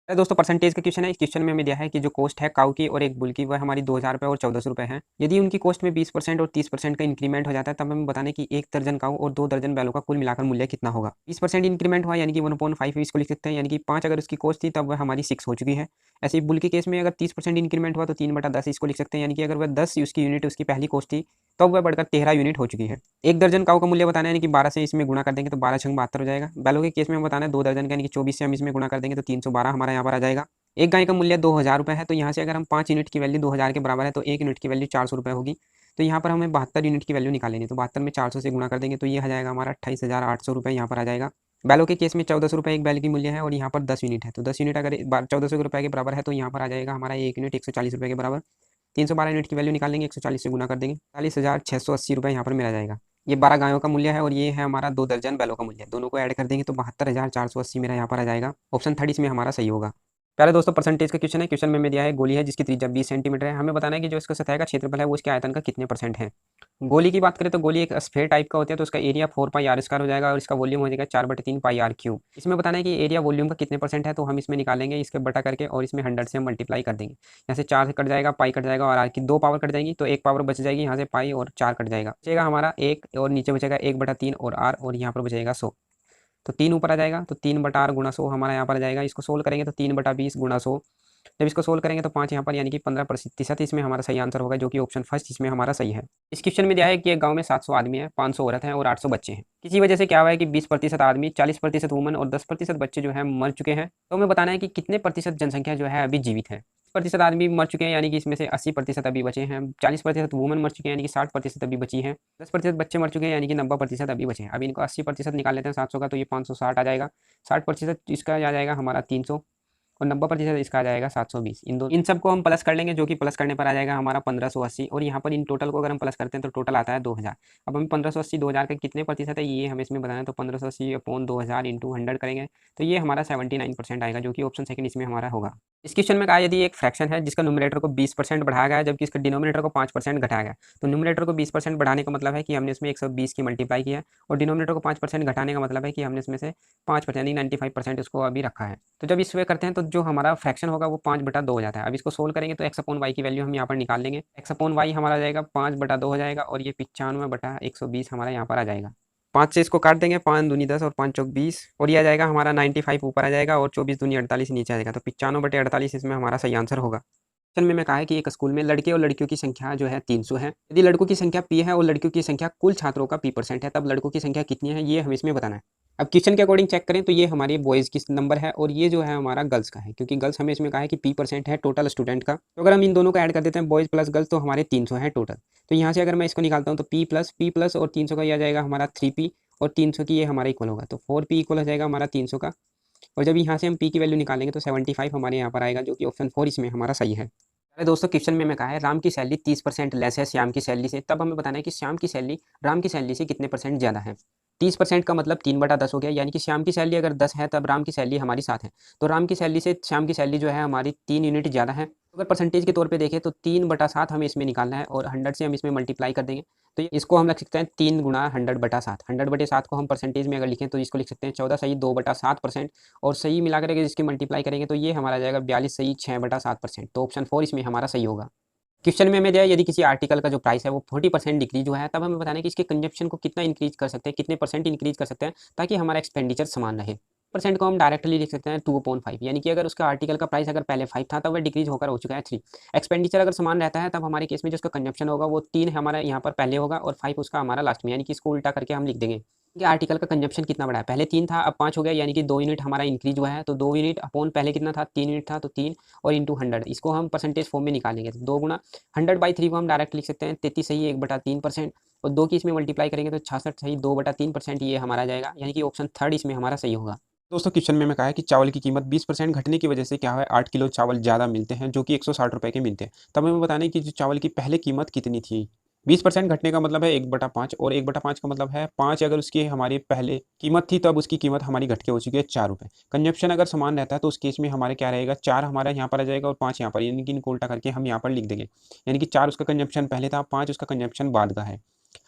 अरे दोस्तों, परसेंटेज का क्वेश्चन है। इस क्वेश्चन में हमें दिया है कि जो कॉस्ट है काऊ की और एक बुल की, वह हमारी 2000 रुपये और 1400 रुपये है। यदि उनकी कॉस्ट में 20% और 30% का इंक्रीमेंट हो जाता है, तब हमें बताना है कि 1 दर्जन काऊ और 2 दर्जन बैलों का कुल मिलाकर मूल्य कितना होगा। 20% इंक्रीमेंट हुआ यानी कि 1/5 इसको लिख सकते हैं, यानी कि 5 अगर उसकी कॉस्ट थी तब वह हमारी 6 हो चुकी है। ऐसे ही बुल के केस में अगर 30% इंक्रीमेंट हुआ तो 3/10 इसको लिख सकते हैं, यानी कि अगर वह 10 उसकी यूनिट उसकी पहली कॉस्ट थी तब वह बढ़कर 13 यूनिट हो चुकी है। 1 दर्जन काऊ का मूल्य बताना है, यानी कि 12 से इसमें गुणा कर देंगे तो 12 छंग 72 हो जाएगा। बैलों के केस में हम बताना है 2 दर्जन का, यानी कि 24 से हम इसमें गुणा कर देंगे तो 312 हमारा यहाँ पर आ जाएगा। एक गाय का मूल्य 2000 रुपये है, तो यहाँ से अगर हम 5 यूनिट की वैल्यू 2000 के बराबर है तो 1 यूनिट की वैल्यू 400 रुपये होगी। तो यहाँ पर हमें 72 यूनिट की वैल्यू निकालेंगे, तो 72 में 400 से गुणा कर देंगे तो ये आ जाएगा हमारा 28,800 रुपये यहाँ पर आ जाएगा। बैलों के केस में 1400 रुपये एक बैल की मूल्य है और यहाँ पर 10 यूनिट है, तो 10 यूनिट अगर 1400 रुपये के बराबर है तो यहाँ पर आ जाएगा हमारा 1 यूनिट 140 रुपये के बराबर। 312 यूनिट की वैल्यू निकालेंगे, 140 से गुना कर देंगे, 40,680 रुपये यहाँ पर मिला जाएगा। ये 12 गायों का मूल्य है और ये है हमारा 2 दर्जन बैलों का मूल्य। दोनों को ऐड कर देंगे तो 72,480 मेरा यहाँ पर आ जाएगा। ऑप्शन थर्ड इसमें हमारा सही होगा। प्यारे दोस्तों, परसेंटेज का क्वेश्चन है। क्वेश्चन में दिया है गोली है जिसकी त्रिज्या 20 सेंटीमीटर है। हमें बताना है कि जो इसका सतह का क्षेत्रफल है वो इसके आयतन का कितने परसेंट है। गोली की बात करें तो गोली एक स्फेयर टाइप का होता है, तो उसका एरिया 4 पाई r² हो जाएगा और इसका वॉल्यूम हो जाएगा 4/3 पाई r³ इसमें बताना है कि एरिया वॉल्यूम का कितने परसेंट है, तो हम इसमें निकालेंगे इसके बटा करके और इसमें 100 से हम मल्टीप्लाई कर देंगे। यहाँ से 4 से कट जाएगा, पाई कट जाएगा और आर की 2 पावर कट जाएगी, तो 1 पावर बच जाएगी। यहाँ से पाई और 4 कट जाएगा, बचेगा हमारा 1 और नीचे बचेगा 1/3 और आर और यहाँ पर बचेगा 100। तो 3 ऊपर आ जाएगा, तो 3/r गुणा 100 हमारा यहाँ पर आ जाएगा। इसको सोल्व करेंगे तो 3/20 गुणा 100। जब इसको सोल्व करेंगे तो 5 यहाँ पर, यानी कि 15% इसमें हमारा सही आंसर होगा, जो कि ऑप्शन फर्स्ट इसमें हमारा सही है। इस क्वेश्चन में दिया है कि एक गांव में 700 आदमी है, 500 औरत हैं और 800 बच्चे हैं। किसी वजह से क्या हुआ है कि 20% आदमी, 40% वुमन और 10% बच्चे जो है मर चुके हैं। तो हमें बताना है कि कितने प्रतिशत जनसंख्या जो है अभी जीवित है। 20% आदमी मर चुके हैं, यानी कि इसमें से 80% अभी बचे हैं। 40% वुमन मर चुके हैं, यानी कि 60% अभी बची हैं। 10% बच्चे मर चुके हैं, यानी कि 90% अभी बचे हैं। अब इनको 80% निकाल लेते हैं 700 का, तो ये 560 आ जाएगा। 60% इसका आ जाएगा हमारा 300 और 90% इसका आ जाएगा 720। इन सबको हम प्लस कर लेंगे, जो कि प्लस करने पर आ जाएगा हमारा 1580 और यहाँ पर इन टोटल को अगर हम प्लस करते हैं तो टोटल आता है 2000। अब हम 1580 2000 का कितने प्रतिशत है ये हमें इसमें बताना है, तो 1580 अपॉन 2000 इंटू 100 करेंगे तो ये हमारा 79% आएगा, जो कि ऑप्शन सेकंड इसमें हमारा होगा। इस क्वेश्चन में कहा यदि एक फ्रैक्शन है जिसका न्यूमरेटर को 20% बढ़ाया गया है जबकि इसका डिनोमिनेटर को 5% घटाया गया, तो न्यूमरेटर को 20% बढ़ाने का मतलब है कि हमने इसमें 120 की मल्टीप्लाई किया है और डिनोमिनेटर को 5% घटाने का मतलब है कि हमने इसमें से 5% यानी 95% उसको अभी रखा है। तो जब इस वे करते हैं तो जो हमारा फ्रैक्शन होगा वो 5/2 हो जाता है। अब इसको सोल्व करेंगे तो x/y की वैल्यू हम यहाँ पर निकाल लेंगे। x/y हमारा आ जाएगा 5/2 हो जाएगा और ये 95/120 हमारा यहाँ पर आ जाएगा। 5 से इसको काट देंगे, 5 दूनी 10 और 5 चौक 20 और ये आ जाएगा हमारा 95 ऊपर आ जाएगा और 24 दूनी 48 नीचे आ जाएगा, तो 95/48 इसमें हमारा सही आंसर होगा। क्वेश्चन में कहा है कि एक स्कूल में लड़के और लड़कियों की संख्या जो है 300 है। यदि लड़कों की संख्या p है और लड़कियों की संख्या कुल छात्रों का p% है, तब लड़कों की संख्या कितनी है ये हमें इसमें बताना है। अब क्वेश्चन के अकॉर्डिंग चेक करें तो ये हमारी बॉयज़ की नंबर है और ये जो है हमारा गर्ल्स का है, क्योंकि गर्ल्स हमें इसमें कहा है कि p% है टोटल स्टूडेंट का। तो अगर हम इन दोनों को ऐड कर देते हैं बॉयज़ प्लस गर्ल्स तो हमारे 300 है टोटल। तो यहाँ से अगर मैं इसको निकालता हूँ तो p प्लस और 300 का ये आ जाएगा हमारा 3p और 300 की ये हमारा इक्वल होगा, तो 4p इक्वल हो जाएगा हमारा 300 का। और जब यहाँ से हम p की वैल्यू निकालेंगे तो 75 हमारे यहाँ पर आएगा, जो कि ऑप्शन 4 इसमें हमारा सही है। अरे दोस्तों, क्वेश्चन में मैं कहा है राम की सैलरी 30% लेस है श्याम की सैलरी से, तब हमें बताना है कि श्याम की सैलरी राम की सैलरी से कितने परसेंट ज़्यादा है। 30% का मतलब 3/10 हो गया, यानी कि श्याम की सैलरी अगर 10 है तब राम की सैलरी हमारी 7 है, तो राम की सैलरी से श्याम की सैलरी जो है हमारी 3 यूनिट ज़्यादा है। अगर परसेंटेज के तौर पे देखें तो 3/7 हमें इसमें निकालना है और 100 से हम इसमें मल्टीप्लाई कर देंगे, तो इसको हम रख सकते हैं 3 गुणा 100/7। 100/7 को हम परसेंटेज में अगर लिखें तो इसको लिख सकते हैं 14 सही 2/7% और सही मिलाकर अगर इसकी मल्टीप्लाई करेंगे तो ये हमारा जाएगा 42 सही 6/7%, तो ऑप्शन 4 इसमें हमारा सही होगा। क्वेश्चन में हमें दिया है यदि किसी आर्टिकल का जो प्राइस है वो 40% डिक्रीज हुआ है, तब हमें बताना है कि इसके कंजप्शन को कितना इंक्रीज कर सकते हैं, कितने परसेंट इंक्रीज कर सकते हैं ताकि हमारा एक्सपेंडिचर समान रहे। परसेंट को हम डायरेक्टली लिख सकते हैं 2/5, यानी कि अगर उसका आर्टिकल का प्राइस अगर पहले 5 था तब वह डिक्रीज होकर हो चुका है 3। एक्सपेंडिचर अगर समान रहता है तब हमारे केस में जो उसका कंजप्शन होगा वो 3 हमारा यहाँ पर पहले होगा और 5 उसका हमारा लास्ट में, यानी कि इसको उल्टा करके हम लिख देंगे कि आर्टिकल का कंजप्शन कितना बड़ा है। पहले 3 था अब 5 हो गया, यानी कि 2 यूनिट हमारा इंक्रीज हुआ है, तो 2 यूनिट अपॉन पहले कितना था 3 यूनिट था, तो 3 और इंटू 100 इसको हम परसेंटेज फॉर्म में निकालेंगे, तो 2 गुना 100/3 को हम डायरेक्ट लिख सकते हैं 33 सही 1/3% और 2 की इसमें मल्टीप्लाई करेंगे तो 66 सही 2/3% ये हमारा आ जाएगा, यानी कि ऑप्शन थर्ड इसमें हमारा सही होगा। दोस्तों, क्वेश्चन में कहा है कि चावल की कीमत 20% घटने की वजह से क्या है 8 किलो चावल ज़्यादा मिलते हैं जो कि 160 रुपये के मिलते हैं, तब हमें बताना है कि जो चावल की पहले कीमत कितनी थी। 20% घटने का मतलब है 1/5 और 1/5 का मतलब है 5 अगर उसकी हमारी पहले कीमत थी तब उसकी कीमत हमारी घट के हो चुकी है 4 रुपये। कंजप्शन अगर समान रहता है तो उस केस में हमारे क्या रहेगा 4 हमारा यहाँ पर आ जाएगा और 5 यहाँ पर, यानी कि इनको उल्टा करके हम यहाँ पर लिख देंगे, यानी कि 4 उसका कंजप्शन पहले था 5 उसका कंजप्शन बाद का है।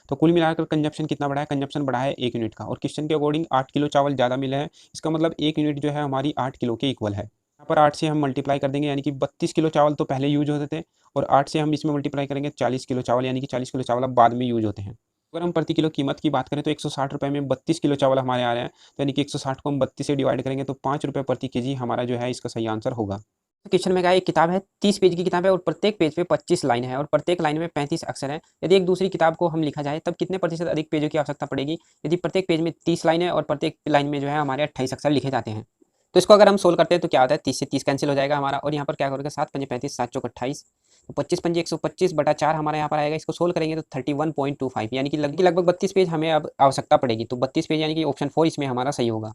तो कुल मिलाकर कंजप्शन कितना बढ़ा है, कंजप्शन बढ़ा है 1 यूनिट का और क्वेश्चन के अकॉर्डिंग 8 किलो चावल ज़्यादा मिले हैं, इसका मतलब 1 यूनिट जो है हमारी 8 किलो के इक्वल है। यहाँ पर 8 से हम मल्टीप्लाई कर देंगे, यानी कि 32 किलो चावल तो पहले यूज होते थे और 8 से हम इसमें मल्टीप्लाई करेंगे 40 किलो चावल, यानी कि 40 किलो चावल अब बाद में यूज होते हैं। अगर हम प्रति किलो कीमत की बात करें तो 160 रुपये में 32 किलो चावल हमारे आ रहे हैं, तो यानी कि 160 को हम 32 से डिवाइड करेंगे तो 5 रुपये प्रति केजी हमारा जो है इसका सही आंसर होगा। क्वेश्चन में क्या है, एक किताब है 30 पेज की किताब है और प्रत्येक पेज पे 25 लाइन है और प्रत्येक लाइन में 35 अक्षर है। यदि एक दूसरी किताब को हम लिखा जाए तब कितने प्रतिशत अधिक पेजों की आवश्यकता पड़ेगी यदि प्रत्येक पेज में 30 लाइन है और प्रत्येक लाइन में जो है हमारे 28 अक्षर लिखे जाते हैं। तो इसको अगर हम सोल्व करते हैं तो क्या होता है, 30 से 30 कैंसिल हो जाएगा हमारा और यहाँ पर क्या करोगे, 7 पंजे 35, 7 चौक 28, तो 25 पंजे 125 बटा 4 हमारे यहाँ पर आएगा। इसको सोल्व करेंगे तो 31.25, यानी कि लगभग 32 पेज हमें अब आवश्यकता पड़ेगी। तो 32 पेज यानी कि ऑप्शन 4 इसमें हमारा सही होगा।